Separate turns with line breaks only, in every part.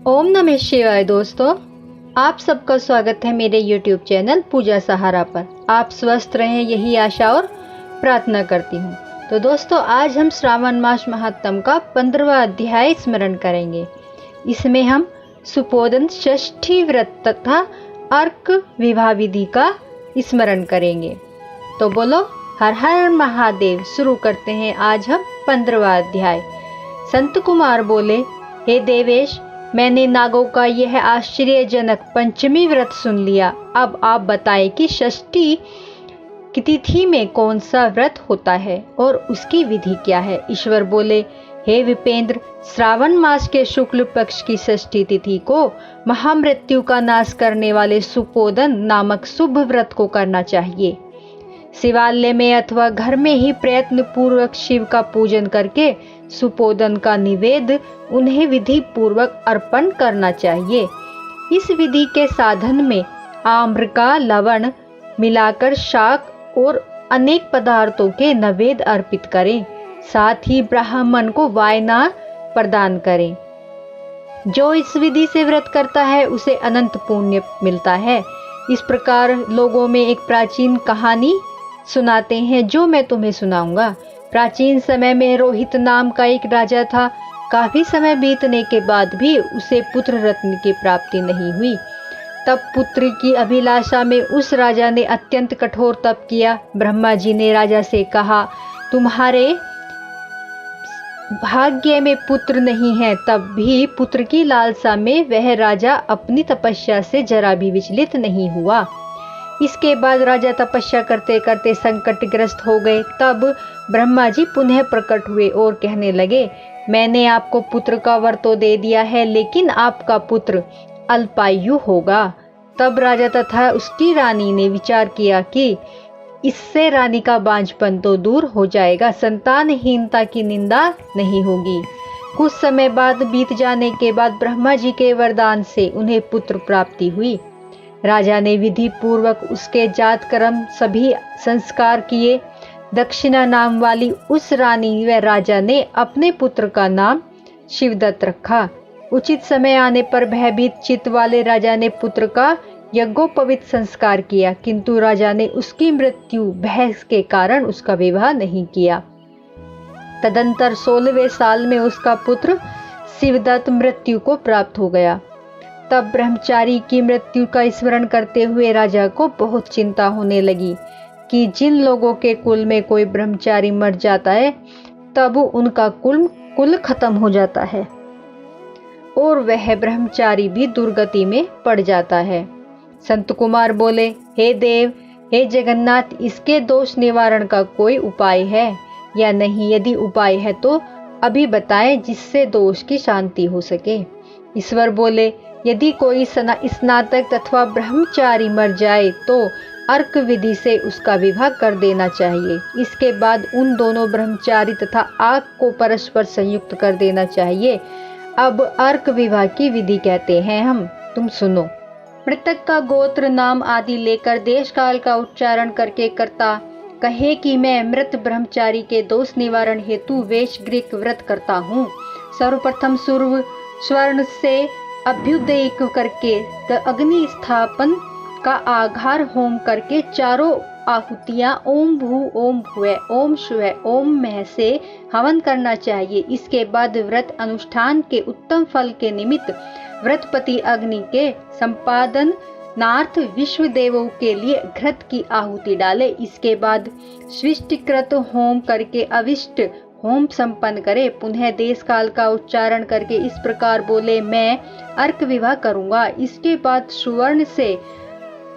ओम नमः शिवाय दोस्तों, आप सबका स्वागत है मेरे YouTube चैनल पूजा सहारा पर। आप स्वस्थ रहें यही आशा और प्रार्थना करती हूँ। तो दोस्तों, आज हम श्रावण मास महात्म का 15वां अध्याय स्मरण करेंगे। इसमें हम सुपोदन षष्ठी व्रत तथा अर्क विवाह विधि का स्मरण करेंगे। तो बोलो हर हर महादेव। शुरू करते हैं आज हम 15वां अध्याय। संत कुमार बोले, हे देवेश, मैंने नागों का यह आश्चर्यजनक पंचमी व्रत सुन लिया। अब आप बताएं कि षष्ठी की तिथि में कौन सा व्रत होता है और उसकी विधि क्या है। ईश्वर बोले, हे विपेंद्र, श्रावण मास के शुक्ल पक्ष की षष्ठी तिथि को महामृत्यु का नाश करने वाले सुपोदन नामक शुभ व्रत को करना चाहिए। शिवालय में अथवा घर में ही प्रयत्न पूर्वक शिव का पूजन करके सुपोदन का निवेद उन्हें विधि पूर्वक अर्पण करना चाहिए। इस विधि के साधन में आम्र का लवण मिलाकर शाक और अनेक पदार्थों के नैवेद्य अर्पित करें। साथ ही ब्राह्मण को वायना प्रदान करें। जो इस विधि से व्रत करता है उसे अनंत पुण्य मिलता है। इस प्रकार लोगों में एक प्राचीन कहानी सुनाते हैं जो मैं तुम्हें सुनाऊंगा। प्राचीन समय में रोहित नाम का एक राजा था। काफी समय बीतने के बाद भी उसे पुत्र रत्न की प्राप्ति नहीं हुई। तब पुत्र की अभिलाषा में उस राजा ने अत्यंत कठोर तप किया। ब्रह्मा जी ने राजा से कहा, तुम्हारे भाग्य में पुत्र नहीं है। तब भी पुत्र की लालसा में वह राजा अपनी तपस्या से जरा भी विचलित नहीं हुआ। इसके बाद राजा तपस्या करते करते संकटग्रस्त हो गए। तब ब्रह्मा जी पुनः प्रकट हुए और कहने लगे, मैंने आपको पुत्र का वर तो दे दिया है, लेकिन आपका पुत्र अल्पायु होगा। तब राजा तथा उसकी रानी ने विचार किया कि इससे रानी का बांझपन तो दूर हो जाएगा, संतानहीनता की निंदा नहीं होगी। कुछ समय बाद बीत जाने के बाद ब्रह्मा जी के वरदान से उन्हें पुत्र प्राप्ति हुई। राजा ने विधि पूर्वक उसके जात कर्म सभी संस्कार किए। दक्षिणा नाम वाली उस रानी व राजा ने अपने पुत्र का नाम शिवदत्त रखा। उचित समय आने पर भयभीत चित्त वाले राजा ने पुत्र का यज्ञोपवीत संस्कार किया, किंतु राजा ने उसकी मृत्यु भय के कारण उसका विवाह नहीं किया। तदंतर 16वें साल में उसका पुत्र शिवदत्त मृत्यु को प्राप्त हो गया। तब ब्रह्मचारी की मृत्यु का स्मरण करते हुए राजा को बहुत चिंता होने लगी कि जिन लोगों के कुल में कोई ब्रह्मचारी मर जाता है तब उनका कुल खत्म हो जाता है और वह ब्रह्मचारी भी दुर्गति में पड़ जाता है। संत कुमार बोले, हे देव, हे जगन्नाथ, इसके दोष निवारण का कोई उपाय है या नहीं? यदि उपाय है तो अभी बताएं जिससे दोष की शांति हो सके। ईश्वर बोले, यदि कोई स्नातक अथवा ब्रह्मचारी मर जाए तो अर्क विधि से उसका विवाह कर देना चाहिए। इसके बाद उन दोनों ब्रह्मचारी तथा आग को परस्पर संयुक्त कर देना चाहिए। अब अर्क विवाह की विधि कहते हैं हम, तुम सुनो। मृतक का गोत्र नाम आदि लेकर देश काल का उच्चारण करके कर्ता कहे कि मैं मृत ब्रह्मचारी के दोष निवारण हेतु वेश ग्रीक व्रत करता हूँ। सर्वप्रथम स्वर्ण से अभ्युदय करके अग्नि स्थापन का आघार होम करके चारों आहुतियां ओम भू ओम भुवः ओम शुवः ओम मः से हवन करना चाहिए। इसके बाद व्रत अनुष्ठान के उत्तम फल के निमित्त व्रतपति अग्नि के संपादन नार्थ विश्व देवों के लिए घृत की आहुति डाले। इसके बाद स्विष्टिकृत होम करके अविष्ट होम संपन्न करे। पुनः देश काल का उच्चारण करके इस प्रकार बोले, मैं अर्क विवाह करूंगा। इसके बाद सुवर्ण से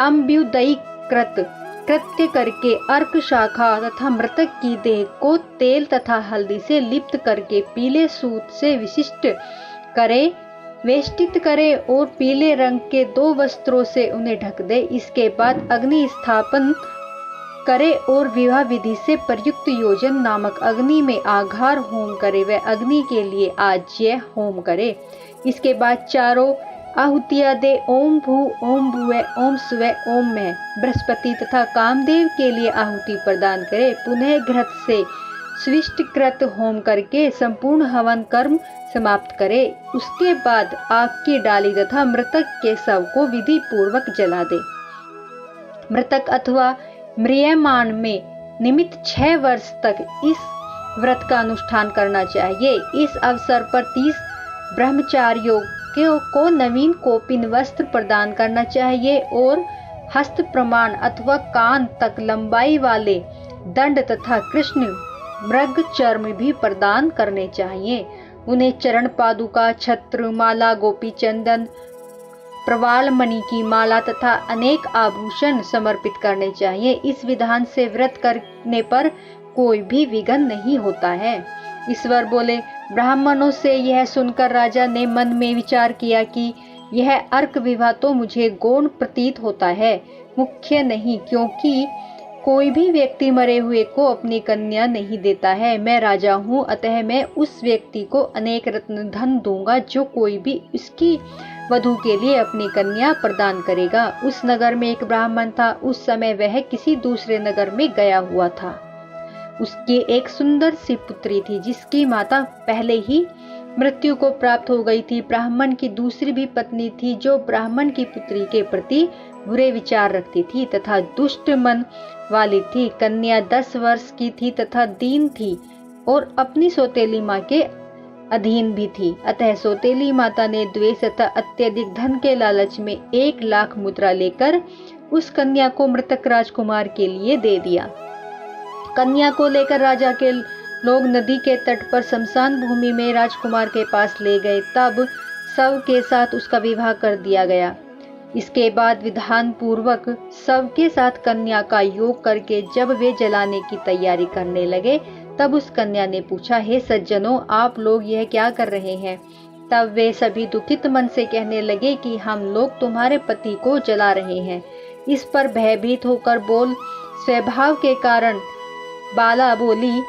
अम्बुदयी कृत्य करके अर्क शाखा तथा मृतक की देह को तेल तथा हल्दी से लिप्त करके पीले सूत से विशिष्ट करे, वेष्टित करे और पीले रंग के 2 वस्त्रों से उन्हें ढक दे। इसके बाद अग्नि स्थापन करे और विवाह विधि से प्रयुक्त योजन नामक अग्नि में आघार होम करे व अग्नि के लिए आज्य होम करे। इसके बाद चारों आहुतियां दे। ओम भू ओम भुवः ओम शुवः ओम मः। बृहस्पति तथा कामदेव के लिए आहुति प्रदान करे। पुनः घृत से स्विष्टकृत होम करके संपूर्ण हवन कर्म समाप्त करे। उसके बाद आग की डाली तथा मृतक के शव को विधि पूर्वक जला दे। मृतक अथवा म्रियमाण में निमित्त 6 वर्ष तक इस व्रत का अनुष्ठान करना चाहिए। इस अवसर पर 30 ब्रह्मचारियों को नवीन कोपिन वस्त्र प्रदान करना चाहिए और हस्त प्रमाण अथवा कान तक लंबाई वाले दंड तथा कृष्ण मृग चर्म भी प्रदान करने चाहिए। उन्हें चरण पादुका, छत्र, माला, गोपी चंदन, प्रवाल मणि की माला तथा अनेक आभूषण समर्पित करने चाहिए। इस विधान से व्रत करने पर कोई भी विघ्न नहीं होता है। ईश्वर बोले, ब्राह्मणों से यह सुनकर राजा ने मन में विचार किया कि यह अर्क विवाह तो मुझे गौण प्रतीत होता है, मुख्य नहीं, क्योंकि कोई भी व्यक्ति मरे हुए को अपनी कन्या नहीं देता है। मैं राजा हूँ, अतः मैं उस व्यक्ति को अनेक रत्न धन दूंगा जो कोई भी उसकी वधू के लिए अपनी कन्या प्रदान करेगा। उस नगर में एक ब्राह्मण था। उस समय वह किसी दूसरे नगर में गया हुआ था। उसकी एक सुंदर सी पुत्री थी जिसकी माता पहले ही मृत्यु को प्राप्त हो गई थी। ब्राह्मण की दूसरी भी पत्नी थी जो ब्राह्मण की पुत्री के प्रति बुरे विचार रखती थी तथा दुष्ट मन वाली थी। कन्या 10 वर्ष की थी तथा दीन थी और अपनी सौतेली माँ के अधीन भी थी। अतः सौतेली माता ने द्वेष तथा अत्यधिक धन के लालच में 1 लाख मुद्रा लेकर उस कन्या को मृतक राजकुमार के लिए दे दिया। कन्या को लेकर राजा के लोग नदी के तट पर शमशान भूमि में राजकुमार के पास ले गए। तब शव के साथ उसका विवाह कर दिया गया। इसके बाद विधान पूर्वक शव के साथ कन्या का योग करके जब वे जलाने की तैयारी करने लगे तब उस कन्या ने पूछा, हे सज्जनों, आप लोग यह क्या कर रहे हैं? तब वे सभी दुखित मन से कहने लगे कि हम लोग तुम्हारे पति को जला रहे हैं। इस पर भयभीत होकर बोल स्वभाव के कारण बाला बोली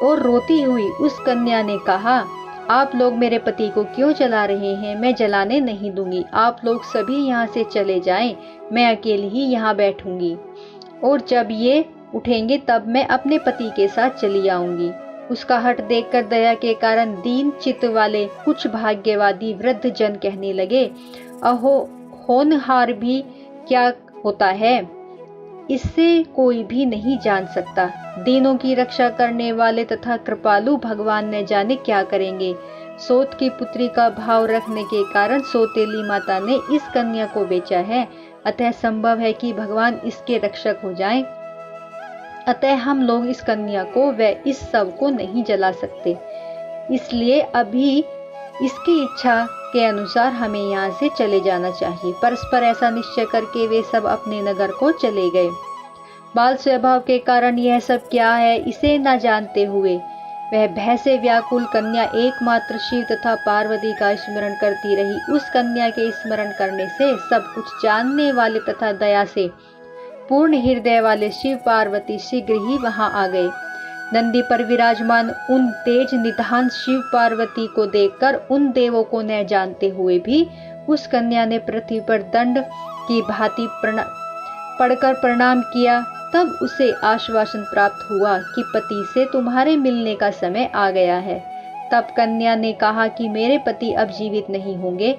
और रोती हुई उस कन्या ने कहा, आप लोग मेरे पति को क्यों जला रहे हैं? मैं जलाने नहीं दूंगी। आप लोग सभी यहाँ से चले जाएं, मैं अकेली ही यहाँ बैठूंगी और जब ये उठेंगे तब मैं अपने पति के साथ चली आऊंगी। उसका हठ देखकर दया के कारण दीन चित्त वाले कुछ भाग्यवादी वृद्ध जन कहने लगे, अहो, होनहार भी क्या होता है, इससे कोई भी नहीं जान सकता। दीनों की रक्षा करने वाले तथा कृपालु भगवान न जाने क्या करेंगे। सोत की पुत्री का भाव रखने के कारण सौतेली माता ने इस कन्या को बेचा है, अतः संभव है कि भगवान इसके रक्षक हो जाएं। अतः हम लोग इस कन्या को व इस शव को नहीं जला सकते, इसलिए अभी इसकी इच्छा के अनुसार हमें यहाँ से चले जाना चाहिए। परस्पर ऐसा निश्चय करके वे सब अपने नगर को चले गए। बाल स्वभाव के कारण यह सब क्या है इसे न जानते हुए वह भय से व्याकुल कन्या एकमात्र शिव तथा पार्वती का स्मरण करती रही। उस कन्या के स्मरण करने से सब कुछ जानने वाले तथा दया से पूर्ण हृदय वाले शिव पार्वती शीघ्र ही वहां आ गए। नंदी पर विराजमान उन तेज निधान शिव पार्वती को देखकर उन देवों को न जानते हुए भी उस कन्या ने पृथ्वी पर दंड की भांति पड़कर प्रणाम किया। तब उसे आश्वासन प्राप्त हुआ कि पति से तुम्हारे मिलने का समय आ गया है। तब कन्या ने कहा कि मेरे पति अब जीवित नहीं होंगे।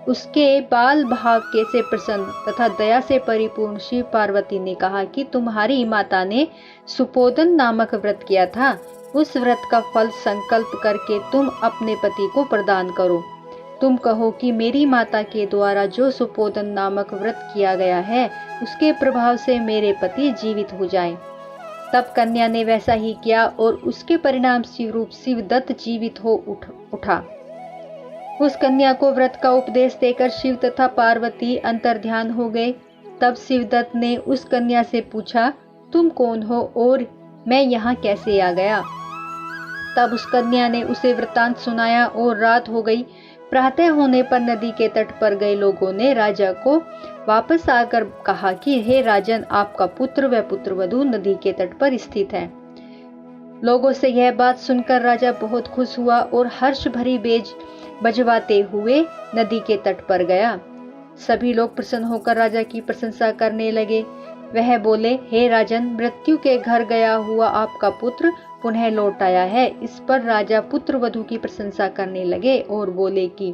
उसके बाल भाव के से प्रसन्न तथा दया से परिपूर्ण शिव पार्वती ने कहा कि तुम्हारी माता ने सुपोदन नामक व्रत किया था, उस व्रत का फल संकल्प करके तुम अपने पति को प्रदान करो। तुम कहो कि मेरी माता के द्वारा जो सुपोदन नामक व्रत किया गया है उसके प्रभाव से मेरे पति जीवित हो जाएं। तब कन्या ने वैसा ही किया और उसके परिणाम स्वरूप शिवदत्त जीवित हो उठा। उस कन्या को व्रत का उपदेश देकर शिव तथा पार्वती अंतर्ध्यान हो गए। तब शिवदत्त ने उस कन्या से पूछा, तुम कौन हो और मैं यहाँ कैसे आ गया? तब उस कन्या ने उसे वृतांत सुनाया और रात हो गई। प्रातः होने पर नदी के तट पर गए लोगों ने राजा को वापस आकर कहा कि हे राजन, आपका पुत्र व पुत्रवधू नदी के तट पर स्थित है। लोगों से यह बात सुनकर राजा बहुत खुश हुआ और हर्ष भरी बेज बजवाते हुए नदी के तट पर गया। सभी लोग प्रसन्न होकर राजा की प्रशंसा करने लगे। वह बोले, हे राजन, मृत्यु के घर गया हुआ आपका पुत्र पुनः लौट आया है। इस पर राजा पुत्र वधू की प्रशंसा करने लगे और बोले कि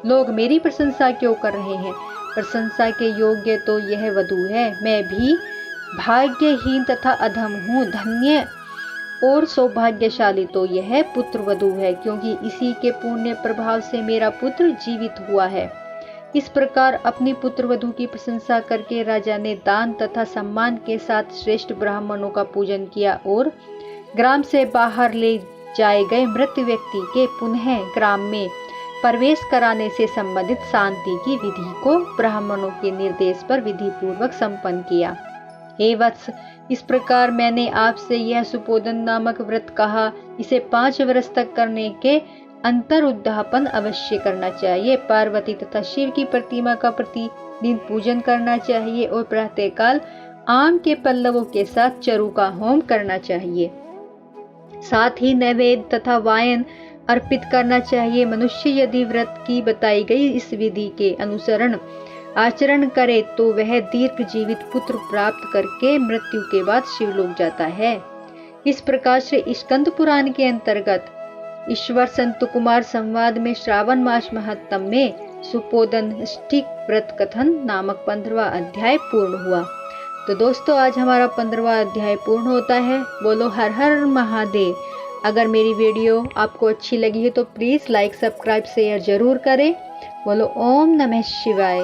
लोग मेरी प्रशंसा क्यों कर रहे हैं? प्रशंसा के योग्य तो यह वधू है। मैं भी भाग्यहीन तथा अधम हूँ। धन्य और सौभाग्यशाली तो यह पुत्र वधू है, क्योंकि इसी के पुण्य प्रभाव से मेरा पुत्र जीवित हुआ है। इस प्रकार अपनी पुत्र वधू की प्रशंसा करके राजा ने दान तथा सम्मान के साथ श्रेष्ठ ब्राह्मणों का पूजन किया और ग्राम से बाहर ले जाए गए मृत व्यक्ति के पुनः ग्राम में प्रवेश कराने से संबंधित शांति की विधि को ब्राह्मणों के निर्देश पर विधि पूर्वक संपन्न किया। हे वत्स, इस प्रकार मैंने आपसे यह सुपोदन नामक व्रत कहा। इसे 5 वर्ष तक करने के अंतर उद्यापन अवश्य करना चाहिए। पार्वती तथा शिव की प्रतिमा का प्रतिदिन पूजन करना चाहिए और प्रातःकाल आम के पल्लवों के साथ चरु का होम करना चाहिए। साथ ही नैवेद्य तथा वायन अर्पित करना चाहिए। मनुष्य यदि व्रत की बताई गई इस विधि के अनुसरण आचरण करे तो वह दीर्घ जीवित पुत्र प्राप्त करके मृत्यु के बाद शिवलोक जाता है। इस प्रकार से स्कंद पुराण के अंतर्गत ईश्वर संत कुमार संवाद में श्रावण मास महत्तम में सुपोदन ष्टिक व्रत कथन नामक 15वां अध्याय पूर्ण हुआ। तो दोस्तों, आज हमारा 15वां अध्याय पूर्ण होता है। बोलो हर हर महादेव। अगर मेरी वीडियो आपको अच्छी लगी है तो प्लीज लाइक, सब्सक्राइब, शेयर जरूर करें। बोलो ओम नमः शिवाय।